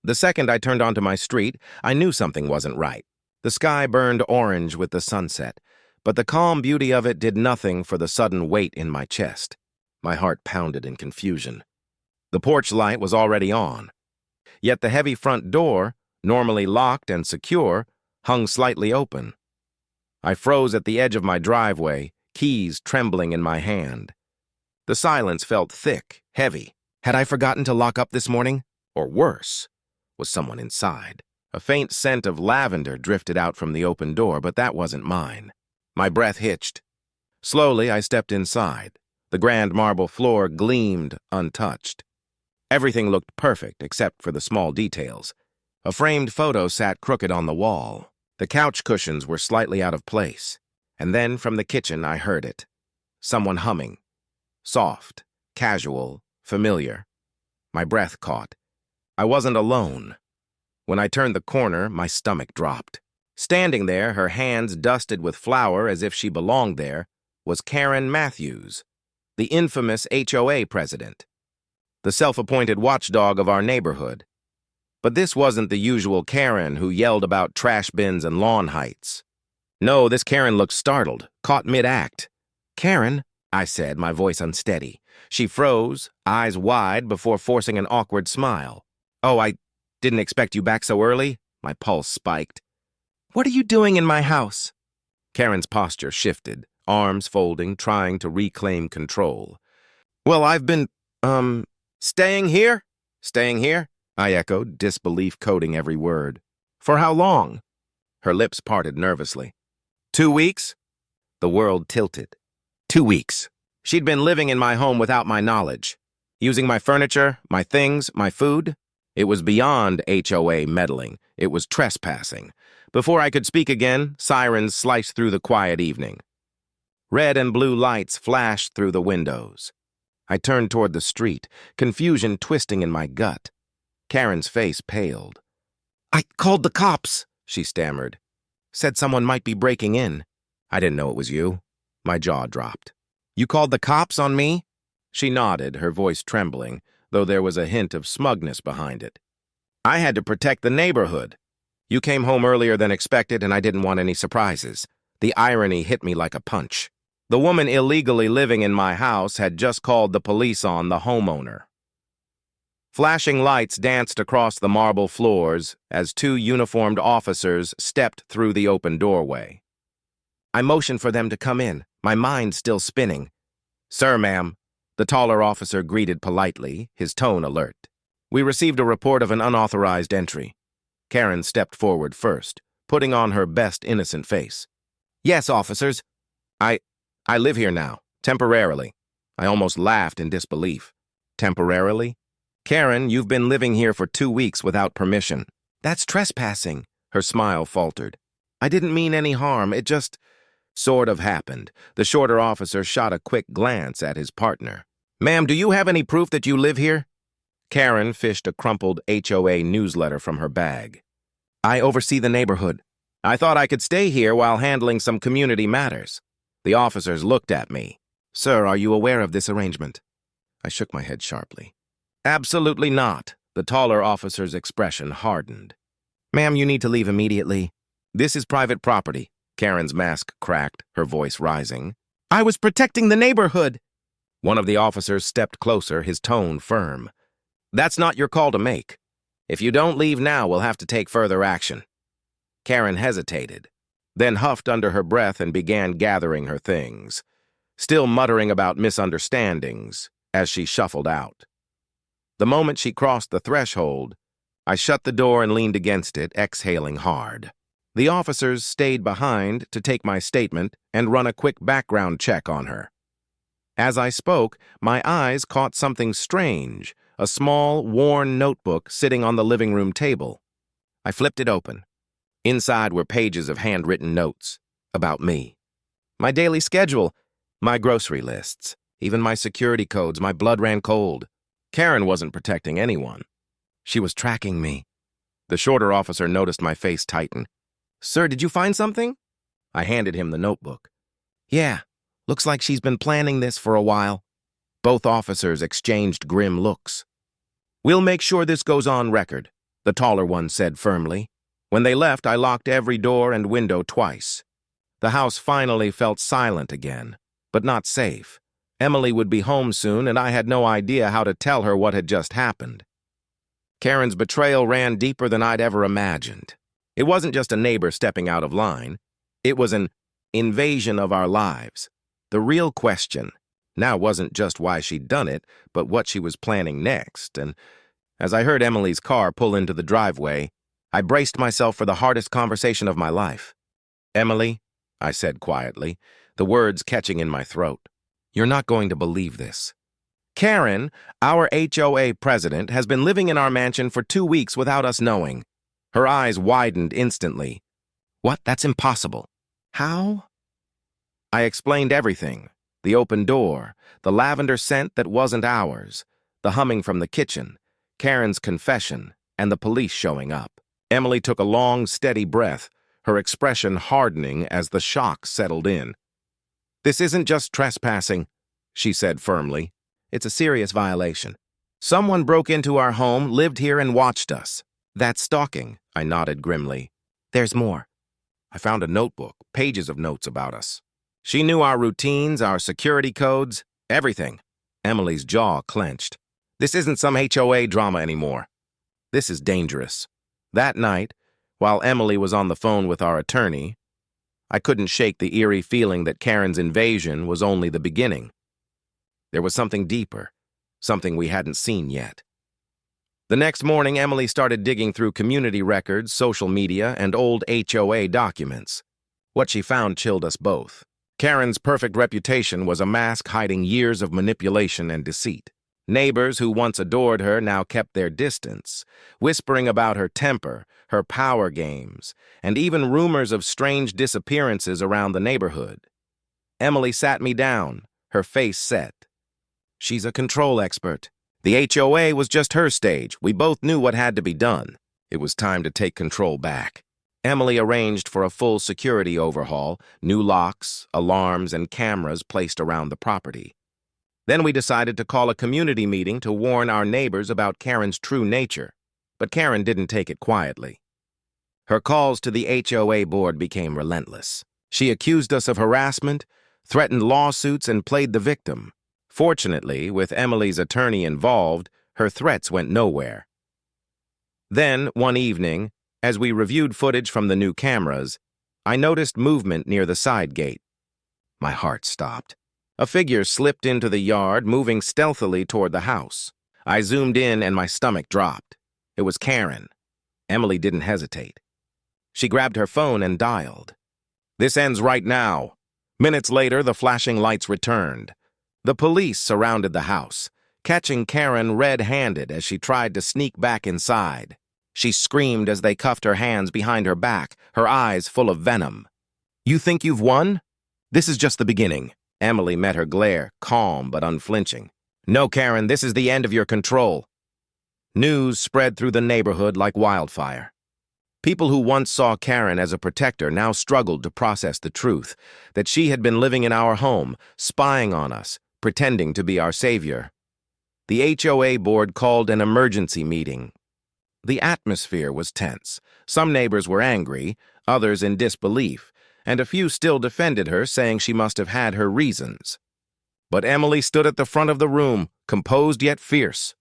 The second I turned onto my street, I knew something wasn't right. The sky burned orange with the sunset, but the calm beauty of it did nothing for the sudden weight in my chest. My heart pounded in confusion. The porch light was already on, yet the heavy front door, normally locked and secure, hung slightly open. I froze at the edge of my driveway, keys trembling in my hand. The silence felt thick, heavy. Had I forgotten to lock up this morning? Or worse, was someone inside? A faint scent of lavender drifted out from the open door, but that wasn't mine. My breath hitched. Slowly, I stepped inside. The grand marble floor gleamed untouched. Everything looked perfect except for the small details. A framed photo sat crooked on the wall. The couch cushions were slightly out of place. And then from the kitchen I heard it. Someone humming. Soft, casual, familiar. My breath caught. I wasn't alone. When I turned the corner, my stomach dropped. Standing there, her hands dusted with flour as if she belonged there, was Karen Matthews, the infamous HOA president, the self-appointed watchdog of our neighborhood. But this wasn't the usual Karen who yelled about trash bins and lawn heights. No, this Karen looked startled, caught mid-act. "Karen," I said, my voice unsteady. She froze, eyes wide, before forcing an awkward smile. "Oh, I didn't expect you back so early." My pulse spiked. "What are you doing in my house?" Karen's posture shifted, arms folding, trying to reclaim control. "Well, I've been, staying here?" "Staying here?" I echoed, disbelief coating every word. "For how long?" Her lips parted nervously. 2 weeks? The world tilted. 2 weeks. She'd been living in my home without my knowledge. Using my furniture, my things, my food. It was beyond HOA meddling. It was trespassing. Before I could speak again, sirens sliced through the quiet evening. Red and blue lights flashed through the windows. I turned toward the street, confusion twisting in my gut. Karen's face paled. "I called the cops," she stammered. "Said someone might be breaking in." "I didn't know it was you." My jaw dropped. "You called the cops on me?" She nodded, her voice trembling, though there was a hint of smugness behind it. "I had to protect the neighborhood. You came home earlier than expected, and I didn't want any surprises." The irony hit me like a punch. The woman illegally living in my house had just called the police on the homeowner. Flashing lights danced across the marble floors as 2 uniformed officers stepped through the open doorway. I motioned for them to come in, my mind still spinning. "Sir, ma'am," the taller officer greeted politely, his tone alert. "We received a report of an unauthorized entry." Karen stepped forward first, putting on her best innocent face. "Yes, officers. I live here now, temporarily." I almost laughed in disbelief. "Temporarily?" "Karen, you've been living here for 2 weeks without permission." "That's trespassing." Her smile faltered. "I didn't mean any harm, it just sort of happened." The shorter officer shot a quick glance at his partner. "Ma'am, do you have any proof that you live here?" Karen fished a crumpled HOA newsletter from her bag. "I oversee the neighborhood. I thought I could stay here while handling some community matters." The officers looked at me. "Sir, are you aware of this arrangement?" I shook my head sharply. "Absolutely not." The taller officer's expression hardened. "Ma'am, you need to leave immediately. This is private property." Karen's mask cracked, her voice rising. "I was protecting the neighborhood." One of the officers stepped closer, his tone firm. "That's not your call to make. If you don't leave now, we'll have to take further action." Karen hesitated, then huffed under her breath and began gathering her things, still muttering about misunderstandings as she shuffled out. The moment she crossed the threshold, I shut the door and leaned against it, exhaling hard. The officers stayed behind to take my statement and run a quick background check on her. As I spoke, my eyes caught something strange, a small, worn notebook sitting on the living room table. I flipped it open. Inside were pages of handwritten notes about me. My daily schedule, my grocery lists, even my security codes. My blood ran cold. Karen wasn't protecting anyone. She was tracking me. The shorter officer noticed my face tighten. "Sir, did you find something?" I handed him the notebook. "Yeah, looks like she's been planning this for a while." Both officers exchanged grim looks. "We'll make sure this goes on record." the taller one said firmly. When they left, I locked every door and window twice. The house finally felt silent again, but not safe. Emily would be home soon, and I had no idea how to tell her what had just happened. Karen's betrayal ran deeper than I'd ever imagined. It wasn't just a neighbor stepping out of line. It was an invasion of our lives. The real question now wasn't just why she'd done it, but what she was planning next. And as I heard Emily's car pull into the driveway, I braced myself for the hardest conversation of my life. "Emily," I said quietly, the words catching in my throat, "you're not going to believe this. Karen, our HOA president, has been living in our mansion for 2 weeks without us knowing." Her eyes widened instantly. "What? That's impossible." "How?" I explained everything. The open door, the lavender scent that wasn't ours, the humming from the kitchen, Karen's confession, and the police showing up. Emily took a long, steady breath, her expression hardening as the shock settled in. "This isn't just trespassing," she said firmly. "It's a serious violation. Someone broke into our home, lived here, and watched us." "That's stalking," I nodded grimly. "There's more." I found a notebook, pages of notes about us. She knew our routines, our security codes, everything. Emily's jaw clenched. "This isn't some HOA drama anymore. This is dangerous." That night, while Emily was on the phone with our attorney, I couldn't shake the eerie feeling that Karen's invasion was only the beginning. There was something deeper, something we hadn't seen yet. The next morning, Emily started digging through community records, social media, and old HOA documents. What she found chilled us both. Karen's perfect reputation was a mask hiding years of manipulation and deceit. Neighbors who once adored her now kept their distance, whispering about her temper, her power games, and even rumors of strange disappearances around the neighborhood. Emily sat me down, her face set. "She's a control expert. The HOA was just her stage. We both knew what had to be done. It was time to take control back." Emily arranged for a full security overhaul, new locks, alarms, and cameras placed around the property. Then we decided to call a community meeting to warn our neighbors about Karen's true nature. But Karen didn't take it quietly. Her calls to the HOA board became relentless. She accused us of harassment, threatened lawsuits, and played the victim. Fortunately, with Emily's attorney involved, her threats went nowhere. Then, one evening, as we reviewed footage from the new cameras, I noticed movement near the side gate. My heart stopped. A figure slipped into the yard, moving stealthily toward the house. I zoomed in and my stomach dropped. It was Karen. Emily didn't hesitate. She grabbed her phone and dialed. "This ends right now." Minutes later, the flashing lights returned. The police surrounded the house, catching Karen red-handed as she tried to sneak back inside. She screamed as they cuffed her hands behind her back, her eyes full of venom. "You think you've won? This is just the beginning." Emily met her glare, calm but unflinching. "No, Karen, this is the end of your control." News spread through the neighborhood like wildfire. People who once saw Karen as a protector now struggled to process the truth, that she had been living in our home, spying on us, pretending to be our savior. The HOA board called an emergency meeting. The atmosphere was tense. Some neighbors were angry, others in disbelief, and a few still defended her, saying she must have had her reasons. But Emily stood at the front of the room, composed yet fierce.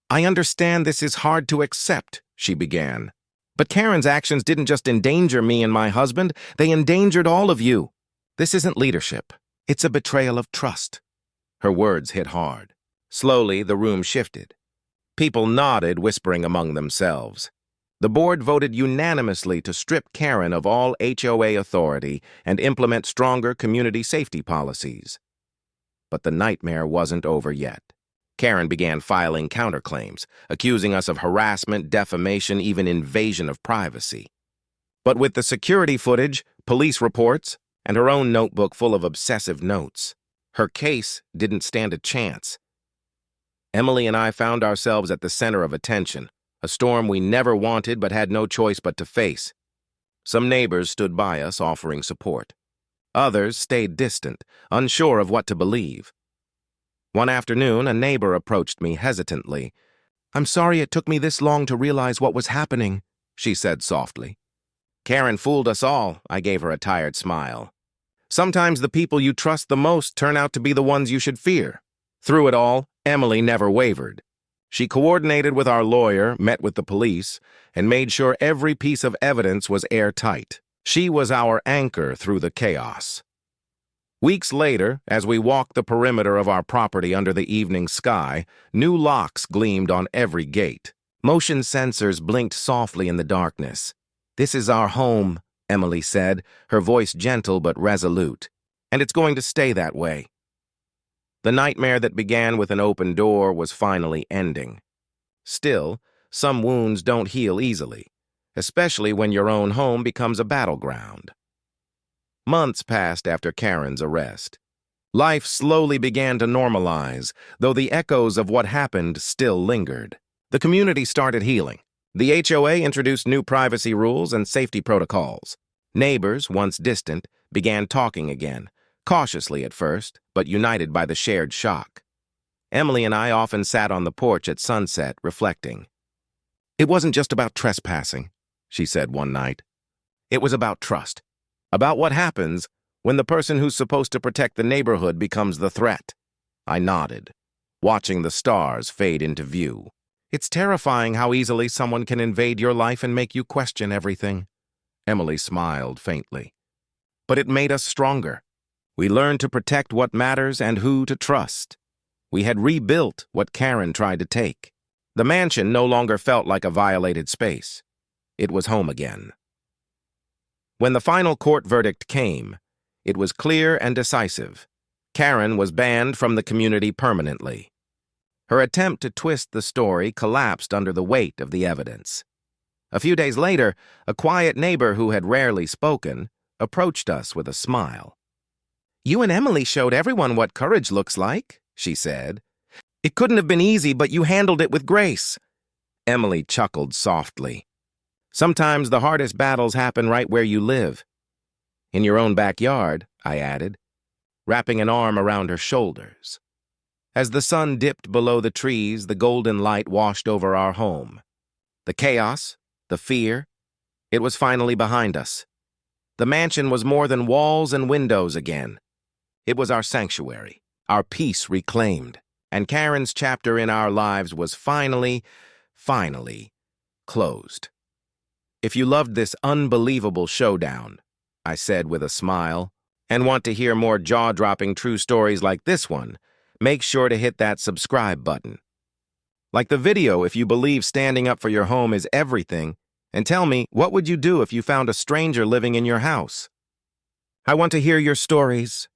"I understand this is hard to accept," she began. "But Karen's actions didn't just endanger me and my husband, they endangered all of you. This isn't leadership. It's a betrayal of trust." Her words hit hard. Slowly, the room shifted. People nodded, whispering among themselves. The board voted unanimously to strip Karen of all HOA authority and implement stronger community safety policies. But the nightmare wasn't over yet. Karen began filing counterclaims, accusing us of harassment, defamation, even invasion of privacy. But with the security footage, police reports, and her own notebook full of obsessive notes, her case didn't stand a chance. Emily and I found ourselves at the center of attention, a storm we never wanted but had no choice but to face. Some neighbors stood by us, offering support. Others stayed distant, unsure of what to believe. One afternoon, a neighbor approached me hesitantly. I'm sorry it took me this long to realize what was happening, she said softly. Karen fooled us all, I gave her a tired smile. Sometimes the people you trust the most turn out to be the ones you should fear. Through it all, Emily never wavered. She coordinated with our lawyer, met with the police, and made sure every piece of evidence was airtight. She was our anchor through the chaos. Weeks later, as we walked the perimeter of our property under the evening sky, new locks gleamed on every gate. Motion sensors blinked softly in the darkness. "This is our home," Emily said, her voice gentle but resolute. "And it's going to stay that way." The nightmare that began with an open door was finally ending. Still, some wounds don't heal easily, especially when your own home becomes a battleground. Months passed after Karen's arrest. Life slowly began to normalize, though the echoes of what happened still lingered. The community started healing. The HOA introduced new privacy rules and safety protocols. Neighbors, once distant, began talking again, cautiously at first, but united by the shared shock. Emily and I often sat on the porch at sunset, reflecting. "It wasn't just about trespassing," she said one night. "It was about trust. About what happens when the person who's supposed to protect the neighborhood becomes the threat." I nodded, watching the stars fade into view. "It's terrifying how easily someone can invade your life and make you question everything." Emily smiled faintly. "But it made us stronger. We learned to protect what matters and who to trust. We had rebuilt what Karen tried to take. The mansion no longer felt like a violated space. It was home again." When the final court verdict came, it was clear and decisive. Karen was banned from the community permanently. Her attempt to twist the story collapsed under the weight of the evidence. A few days later, a quiet neighbor who had rarely spoken approached us with a smile. "You and Emily showed everyone what courage looks like," she said. "It couldn't have been easy, but you handled it with grace." Emily chuckled softly. "Sometimes the hardest battles happen right where you live." "In your own backyard," I added, wrapping an arm around her shoulders. As the sun dipped below the trees, the golden light washed over our home. The chaos, the fear, it was finally behind us. The mansion was more than walls and windows again. It was our sanctuary, our peace reclaimed, and Karen's chapter in our lives was finally closed. "If you loved this unbelievable showdown," I said with a smile, "and want to hear more jaw-dropping true stories like this one, make sure to hit that subscribe button. Like the video if you believe standing up for your home is everything, and tell me, what would you do if you found a stranger living in your house? I want to hear your stories.